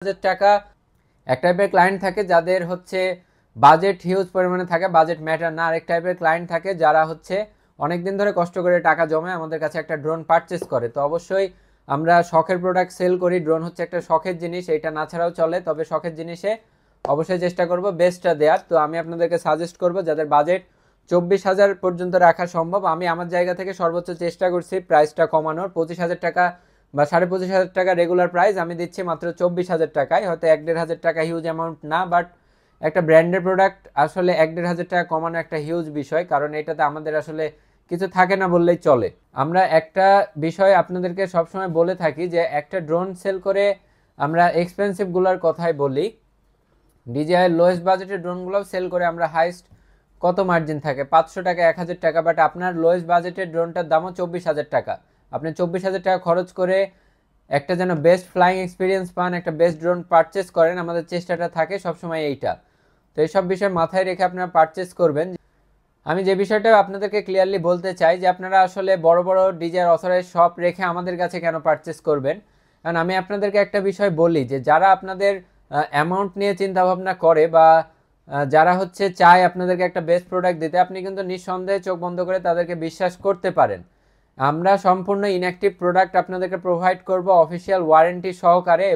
টাকা। এক টাইপের ক্লায়েন্ট থাকে যাদের হচ্ছে বাজেট হিউজ পরিমাণে থাকে, বাজেট ম্যাটার না। আরেক টাইপের ক্লায়েন্ট থাকে যারা হচ্ছে অনেকদিন ধরে কষ্ট করে টাকা জমায় আমাদের কাছে একটা ড্রোন পারচেস করে। তো অবশ্যই আমরা শখের প্রোডাক্ট সেল করি, ড্রোন হচ্ছে একটা শখের জিনিস, এটা না ছাড়াও চলে, তবে শখের জিনিসে অবশ্যই চেষ্টা করব বেস্টটা দেওয়ার। তো আমি আপনাদেরকে সাজেস্ট করব যাদের বাজেট 24,000 পর্যন্ত রাখা সম্ভব, আমি আমার জায়গা থেকে সর্বোচ্চ চেষ্টা করছি প্রাইসটা কমানোর। 25,000 টাকা বা 25,500 টাকা রেগুলার প্রাইস আমি দিচ্ছি মাত্র 24,000 টাকায়। হয়তো 1,500 টাকা হিউজ অ্যামাউন্ট না, বাট একটা ব্র্যান্ডের প্রোডাক্ট আসলে 1,500 টাকা কমানো একটা হিউজ বিষয়, কারণ এটাতে আমাদের আসলে কিছু থাকে না বললেই চলে। আমরা একটা বিষয় আপনাদেরকে সবসময় বলে থাকি যে একটা ড্রোন সেল করে আমরা এক্সপেন্সিভগুলোর কথাই বলি, ডিজিআই লোয়েস্ট বাজেটের ড্রোনগুলো সেল করে আমরা হাইস্ট কত মার্জিন থাকে 500 টাকা 1,000 টাকা, বাট আপনার লোয়েস্ট বাজেটের ড্রোনটার দামও 24,000 টাকা। আপনি 24,000 টাকা খরচ করে একটা যেন বেস্ট ফ্লাইং এক্সপিরিয়েন্স পান, একটা বেস্ট ড্রোন পারচেস করেন, আমাদের চেষ্টাটা থাকে সবসময় এইটা। তো এইসব বিষয় মাথায় রেখে আপনারা পারচেস করবেন। আমি যে বিষয়টা আপনাদেরকে ক্লিয়ারলি বলতে চাই যে আপনারা আসলে বড় বড় ডিজার অথরাইজ শপ রেখে আমাদের কাছে কেন পারচেস করবেন। কারণ আমি আপনাদেরকে একটা বিষয় বলি যে যারা আপনাদের অ্যামাউন্ট নিয়ে চিন্তা ভাবনা করে বা যারা হচ্ছে চায় আপনাদেরকে একটা বেস্ট প্রোডাক্ট দিতে, আপনি কিন্তু নিঃসন্দেহে চোখ বন্ধ করে তাদেরকে বিশ্বাস করতে পারেন। আমরা সম্পূর্ণ ইনঅ্যাক্টিভ প্রোডাক্ট আপনাদেরকে প্রোভাইড করব অফিসিয়াল ওয়ারেন্টি সহকারে।